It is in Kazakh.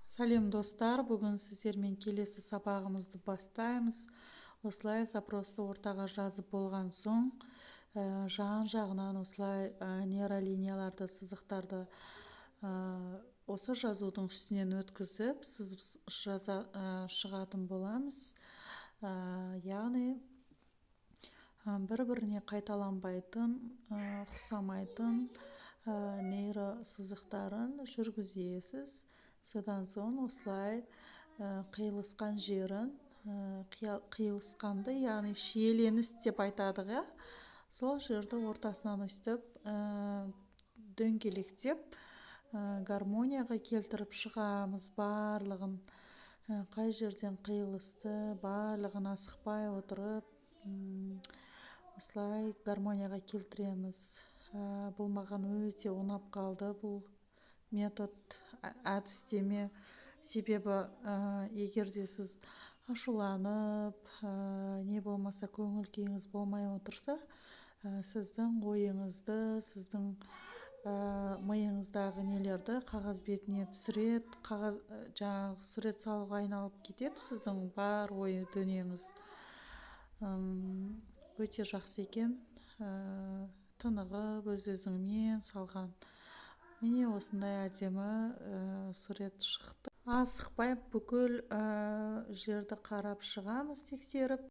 Сәлем достар, бүгін сіздермен келесі сабағымызды бастаймыз. Осылай запросты ортаға жазып болған соң, жан-жағынан осылай нейролинияларды, сызықтарды осы жазудың үстінен өткізіп, сызып шығатын боламыз. Яғни бір-біріне қайталанбайтын, ұқсамайтын нейро сызықтарын жүргізесіз. Содан соң осылай қиылысқан жерін, қиылысқанды, яғни шиеленіс деп айтадық, сол жерді ортасынан өстіп дөңгелектеп гармонияға келтіріп шығамыз барлығын. Қай жерден қиылысты барлығын асықпай отырып осылай гармонияға келтіреміз. Бұл маған өте ұнап қалды, бұл метод, әдістеме. Себебі егер де сіз ашуланып, не болмаса көңіл күйіңіз болмай отырса, сіздің ойыңызды, сіздің миыңыздағы нелерді қағаз бетіне түсіреді, жаңағы сурет салуға айналып кетеді сіздің бар ой дүниеңіз. Өте жақсы екен, тынығып өз-өзіңмен салған. Міне осындай әдемі сурет шықты. Асықпай бүкіл жерді қарап шығамыз, тексеріп.